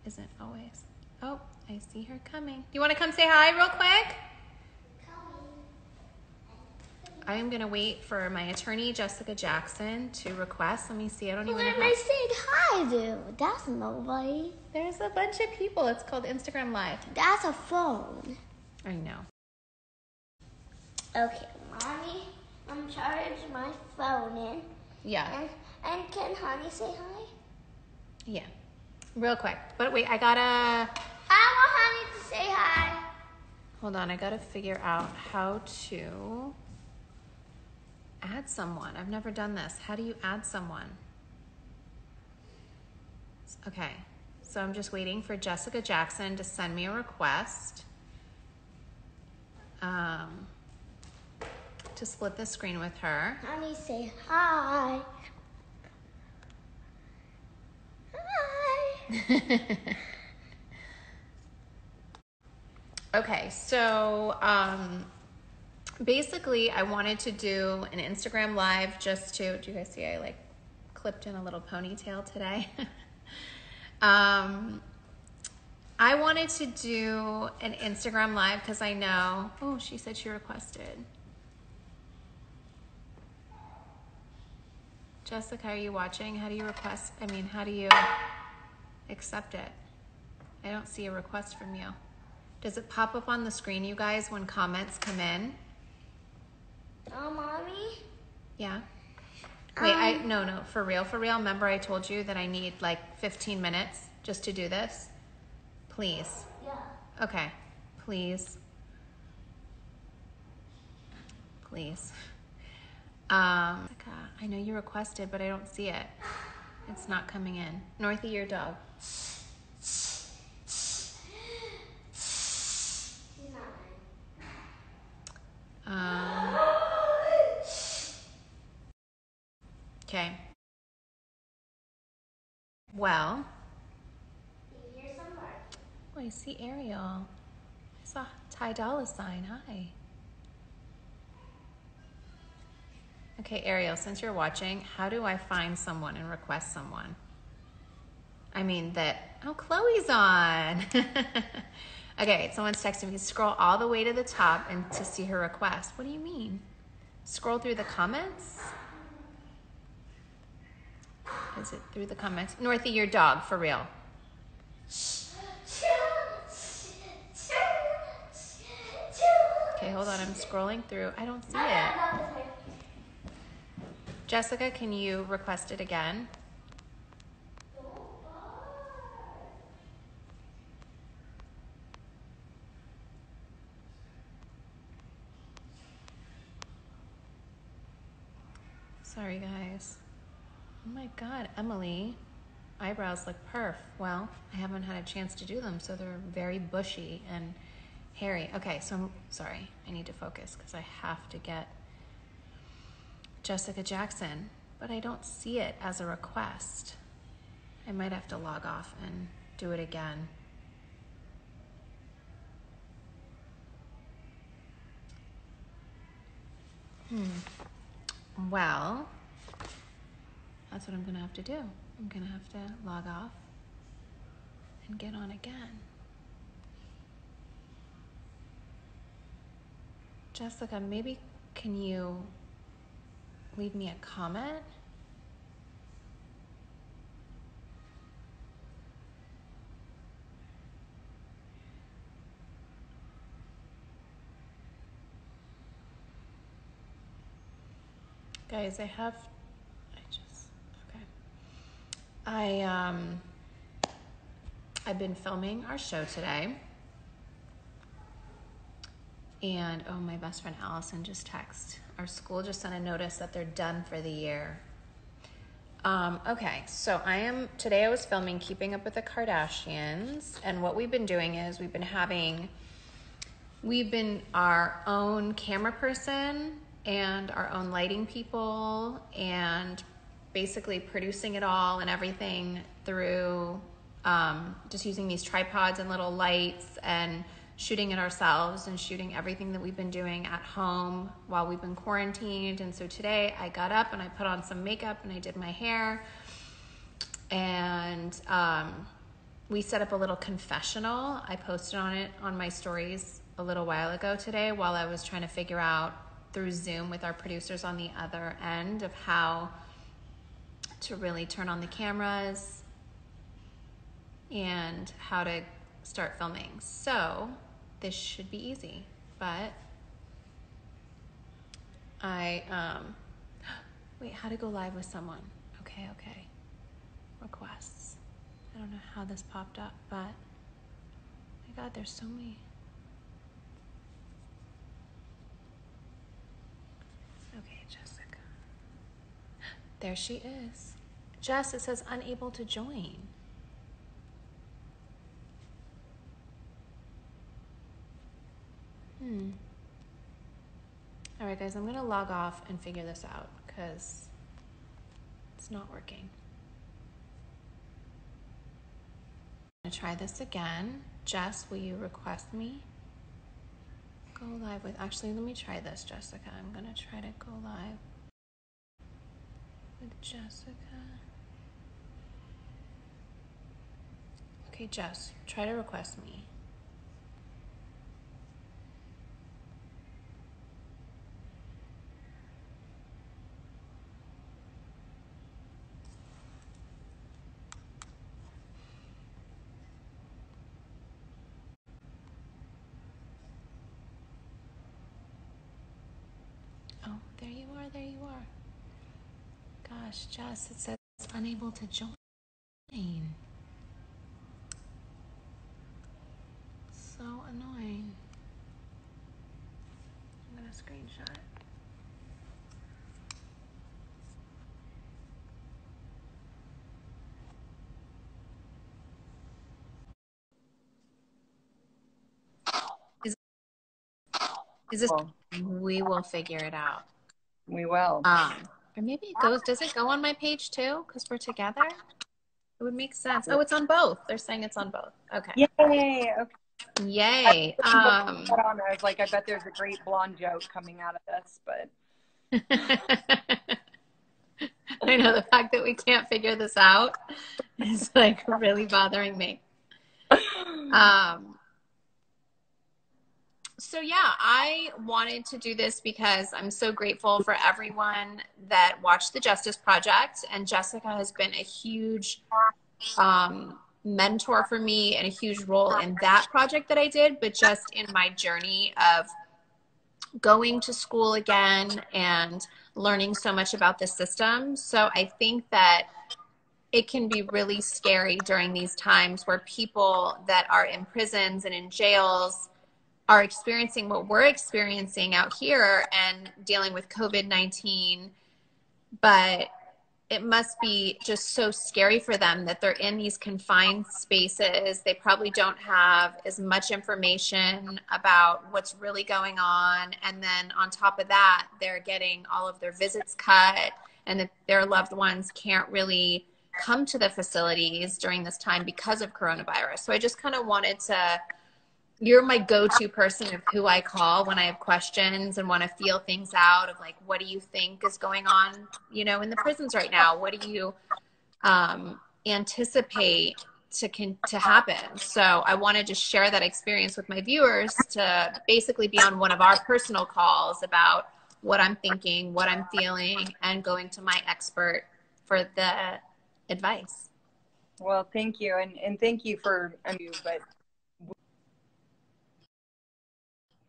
isn't always. Oh, I see her coming. Do you want to come say hi real quick? I am going to wait for my attorney, Jessica Jackson, to request. Let me see. I don't even know Who am I saying hi to? That's nobody. There's a bunch of people. It's called Instagram Live. That's a phone. I know. Okay, Mommy, I'm charging my phone in. Yeah. And can Honey say hi? Yeah. Real quick. But wait, I gotta... I want Honey to say hi. Hold on. I gotta figure out how to add someone. I've never done this. How do you add someone? Okay. So I'm just waiting for Jessica Jackson to send me a request to split the screen with her. Honey, say hi. Hi. Okay, so basically I wanted to do an Instagram Live just to, do you guys see I like clipped in a little ponytail today? I wanted to do an Instagram Live because I know, oh, she said she requested. Jessica, are you watching? How do you request? I mean, how do you accept it? I don't see a request from you. Does it pop up on the screen, you guys, when comments come in? Oh, Mommy? Yeah. Wait, no, for real. Remember I told you that I need like 15 minutes just to do this? Please. Yeah. Okay, please. Please. I know you requested, but I don't see it. It's not coming in. Northy, your dog. Okay. Well. Oh, I see Ariel. I saw Ty Dolla Sign. Hi. Okay, Ariel, since you're watching, how do I find someone and request someone? I mean oh, Chloe's on. Okay, someone's texting me. Scroll all the way to the top and to see her request. What do you mean? Scroll through the comments? Is it through the comments? Northy, your dog, for real. Okay, hold on. I'm scrolling through. I don't see it. Jessica, can you request it again? Sorry, guys. Oh my God, Emily, eyebrows look perf. Well, I haven't had a chance to do them, so they're very bushy and hairy. Okay, so I'm sorry. I need to focus because I have to get Jessica Jackson, but I don't see it as a request. I might have to log off and do it again. Well, that's what I'm gonna have to do. I'm gonna have to log off and get on again. Jessica, maybe can you leave me a comment? Guys, I've been filming our show today. And oh, my best friend Allison just texted. Our school just sent a notice that they're done for the year. Okay, so today I was filming Keeping Up with the Kardashians, and what we've been doing is we've been our own camera person and our own lighting people, and basically producing it all and everything through just using these tripods and little lights and shooting it ourselves and shooting everything that we've been doing at home while we've been quarantined. And so today I got up and I put on some makeup and I did my hair, and we set up a little confessional. I posted on it on my stories a little while ago today while I was trying to figure out through Zoom with our producers on the other end of how to really turn on the cameras and how to start filming. So this should be easy, but wait, how to go live with someone. Okay. Requests. I don't know how this popped up, but my God, there's so many. Okay, Jessica. There she is. Jess, it says unable to join. All right, guys, I'm gonna log off and figure this out because it's not working. I'm gonna try this again. Jess, will you request me? Go live with, actually, let me try this, Jessica. I'm gonna try to go live with Jessica. Okay, Jess, try to request me. Oh, there you are. Gosh, Jess, it says unable to join. So annoying. I'm gonna screenshot it. Is this? Well, We will figure it out. we will. Or maybe it goes. Does it go on my page too? Because we're together. It would make sense. Oh, it's on both. They're saying it's on both. Okay. Yay! Okay. Yay. I was like, I bet there's a great blonde joke coming out of this, but I know the fact that we can't figure this out is like really bothering me. So yeah, I wanted to do this because I'm so grateful for everyone that watched the Justice Project, and Jessica has been a huge mentor for me and a huge role in that project that I did, but just in my journey of going to school again and learning so much about the system. So I think that it can be really scary during these times where people that are in prisons and in jails are experiencing what we're experiencing out here and dealing with COVID-19, but it must be just so scary for them that they're in these confined spaces. They probably don't have as much information about what's really going on. And then on top of that, they're getting all of their visits cut, and that their loved ones can't really come to the facilities during this time because of coronavirus. So I just kind of wanted to, you're my go-to person of who I call when I have questions and want to feel things out of like, what do you think is going on, you know, in the prisons right now? What do you anticipate to happen? So I wanted to share that experience with my viewers to basically be on one of our personal calls about what I'm thinking, what I'm feeling, and going to my expert for the advice. well, thank you, and thank you for you, but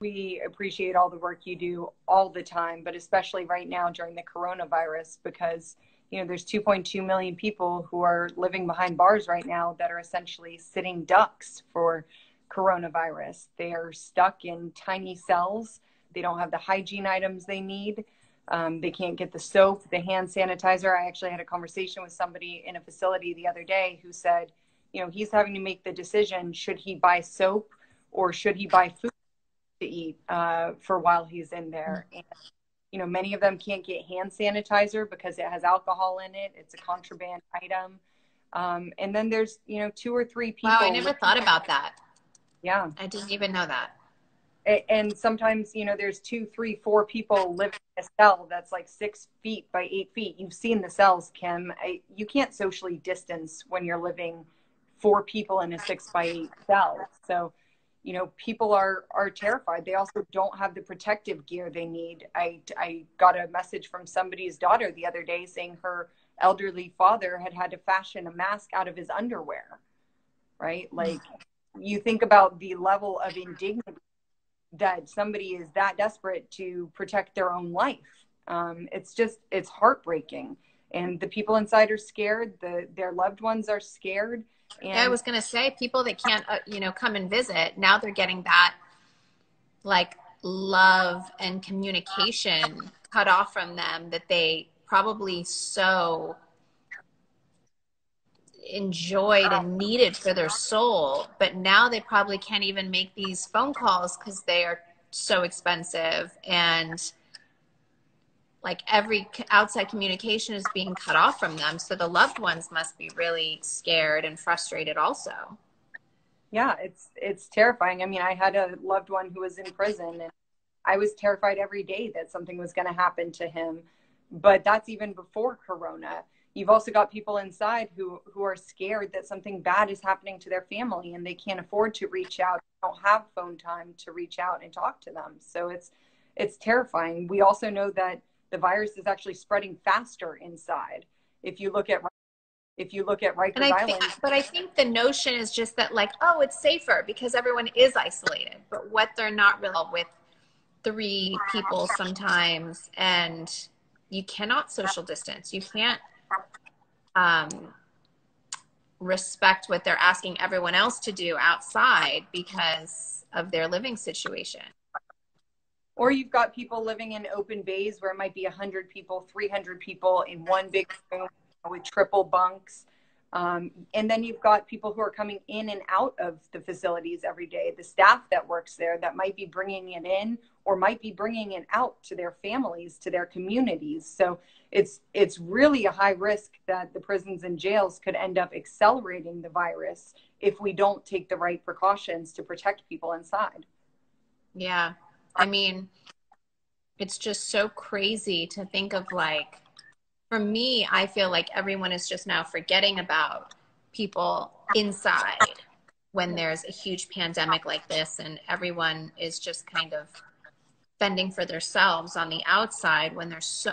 we appreciate all the work you do all the time, but especially right now during the coronavirus, because you know there's 2.2 million people who are living behind bars right now that are essentially sitting ducks for coronavirus. They are stuck in tiny cells. They don't have the hygiene items they need. They can't get the soap, the hand sanitizer. I actually had a conversation with somebody in a facility the other day who said, you know, he's having to make the decision, should he buy soap or should he buy food to eat for while he's in there. And, you know, many of them can't get hand sanitizer because it has alcohol in it. It's a contraband item. And then there's, you know, 2 or 3 people. Wow, I never thought about that. Yeah. I didn't even know that. And sometimes, you know, there's 2, 3, 4 people living in a cell that's like 6 feet by 8 feet. You've seen the cells, Kim. You can't socially distance when you're living 4 people in a 6x8 cell. So, you know, people are terrified. They also don't have the protective gear they need. I got a message from somebody's daughter the other day saying her elderly father had to fashion a mask out of his underwear, right? Like, you think about the level of indignity that somebody is that desperate to protect their own life. It's heartbreaking. And the people inside are scared. Their loved ones are scared. And I was going to say, people that can't, come and visit, now they're getting that like love and communication cut off from them that they probably so enjoyed and needed for their soul. But now they probably can't even make these phone calls because they are so expensive, and like every outside communication is being cut off from them. So the loved ones must be really scared and frustrated also. yeah, it's terrifying. I mean, I had a loved one who was in prison, and I was terrified every day that something was going to happen to him. But that's even before Corona. You've also got people inside who are scared that something bad is happening to their family, and they can't afford to reach out. They don't have phone time to reach out and talk to them. So it's terrifying. We also know that the virus is actually spreading faster inside. If you look at Rikers Island, But I think the notion is just that, like, oh, it's safer because everyone is isolated. But what they're not really with 3 people sometimes, and you cannot social distance. You can't respect what they're asking everyone else to do outside because of their living situation. or you've got people living in open bays where it might be 100 people, 300 people in one big room with triple bunks. And then you've got people who are coming in and out of the facilities every day, the staff that works there that might be bringing it in or might be bringing it out to their families, to their communities. So it's really a high risk that the prisons and jails could end up accelerating the virus if we don't take the right precautions to protect people inside. Yeah. I mean, it's just so crazy to think of, like, for me, I feel like everyone is just now forgetting about people inside when there's a huge pandemic like this, and everyone is just kind of fending for themselves on the outside when there's so,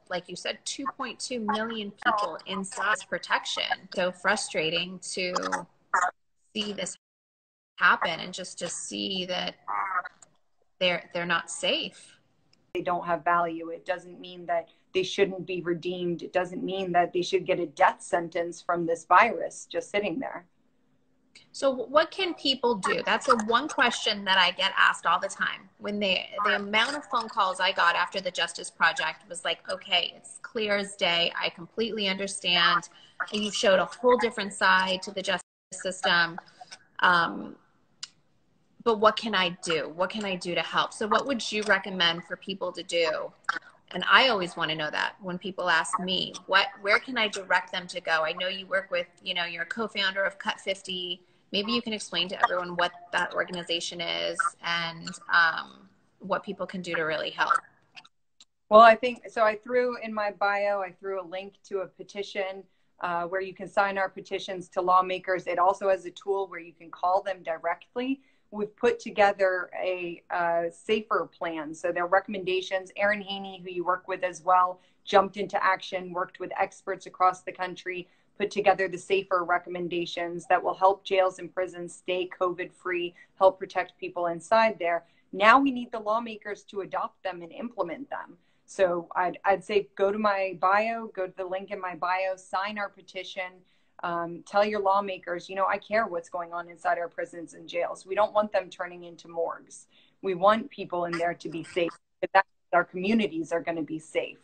like you said, 2.2 million people inside protection. So frustrating to see this happen and just to see that they're not safe. They don't have value. It doesn't mean that they shouldn't be redeemed. It doesn't mean that they should get a death sentence from this virus just sitting there. So what can people do? That's a one question that I get asked all the time. When the amount of phone calls I got after the Justice Project was like, okay, it's clear as day. I completely understand. You showed a whole different side to the justice system. But what can I do? What can I do to help? So what would you recommend for people to do? And I always want to know that when people ask me, where can I direct them to go? I know you work with, you're a co-founder of Cut 50. Maybe you can explain to everyone what that organization is and what people can do to really help. Well, I think, so I threw in my bio, I threw a link to a petition where you can sign our petitions to lawmakers. It also has a tool where you can call them directly. We've put together a safer plan. So their recommendations, Erin Haney, who you work with as well, jumped into action, worked with experts across the country, put together the safer recommendations that will help jails and prisons stay COVID-free, help protect people inside there. Now we need the lawmakers to adopt them and implement them. So I'd say go to my bio, go to the link in my bio, sign our petition. Tell your lawmakers, I care what's going on inside our prisons and jails. We don't want them turning into morgues. We want people in there to be safe. Our communities are going to be safe.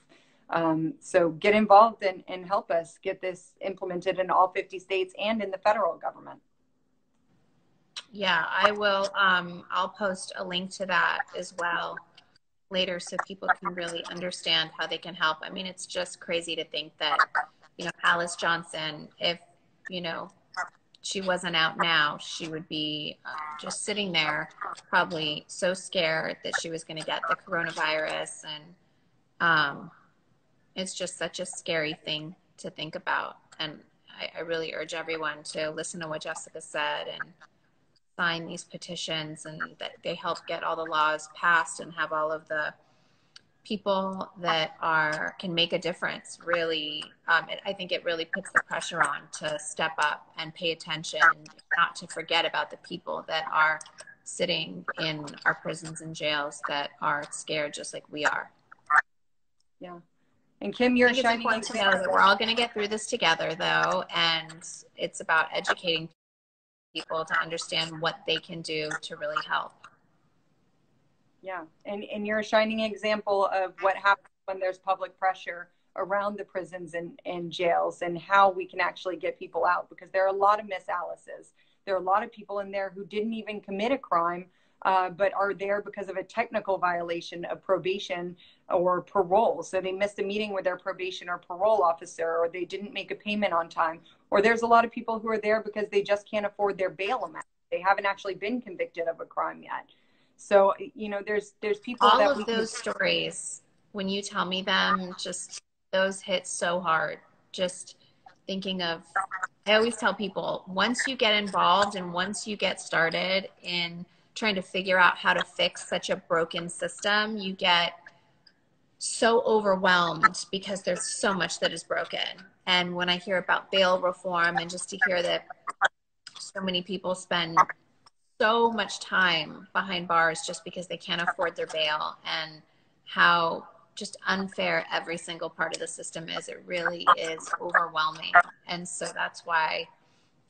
So get involved and help us get this implemented in all 50 states and in the federal government. Yeah, I will. I'll post a link to that as well later so people can really understand how they can help. I mean, it's just crazy to think that, Alice Johnson, if, she wasn't out now, she would be just sitting there probably so scared that she was going to get the coronavirus. And it's just such a scary thing to think about. And I really urge everyone to listen to what Jessica said and sign these petitions, and that they help get all the laws passed and have all of the people that can make a difference. Really, I think it really puts the pressure on to step up and pay attention, not to forget about the people that are sitting in our prisons and jails that are scared just like we are. Yeah. And Kim, you're I think it's important to know that we're all going to get through this together, though, and it's about educating people to understand what they can do to really help. Yeah, and you're a shining example of what happens when there's public pressure around the prisons and jails, and how we can actually get people out, because there are a lot of Miss Alice's. There are a lot of people in there who didn't even commit a crime, but are there because of a technical violation of probation or parole. So they missed a meeting with their probation or parole officer, or they didn't make a payment on time. Or there's a lot of people who are there because they just can't afford their bail amount. They haven't actually been convicted of a crime yet. So, you know, there's people all that of those stories, when you tell me them, just those hit so hard. Just thinking of, I always tell people, once you get involved and once you get started in trying to figure out how to fix such a broken system, you get so overwhelmed because there's so much that is broken. And when I hear about bail reform, and just to hear that so many people spend so much time behind bars just because they can't afford their bail, and how just unfair every single part of the system is, it really is overwhelming. And so that's why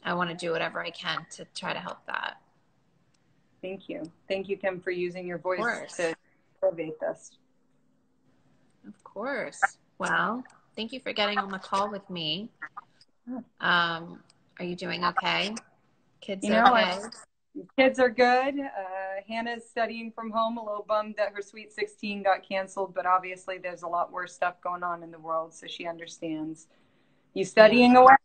I want to do whatever I can to try to help that. Thank you. Thank you, Kim, for using your voice to elevate this. Of course. Well, thank you for getting on the call with me. Are you doing okay? Kids okay? Kids are good. Hannah's studying from home, a little bummed that her Sweet 16 got canceled, but obviously there's a lot worse stuff going on in the world, so she understands. You studying away?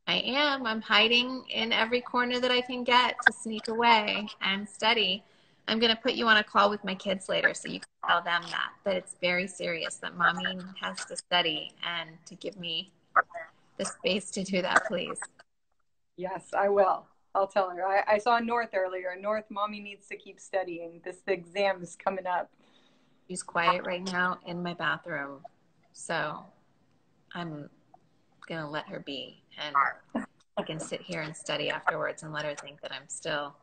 I am. I'm hiding in every corner that I can get to sneak away and study. I'm going to put you on a call with my kids later so you can tell them that it's very serious, that mommy has to study, and to give me the space to do that, please. Yes, I will. I'll tell her. I saw North earlier. North, mommy needs to keep studying. The exam is coming up. She's quiet right now in my bathroom, so I'm going to let her be, and I can sit here and study afterwards and let her think that I'm still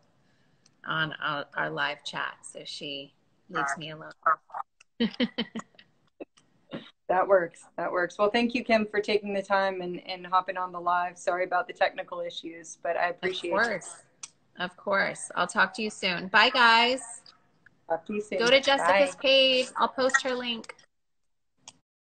on our live chat, so she leaves me alone. That works. That works. Well, thank you, Kim, for taking the time and hopping on the live. Sorry about the technical issues, but I appreciate it. Of course. I'll talk to you soon. Bye, guys. Talk to you soon. Go to Jessica's page. I'll post her link.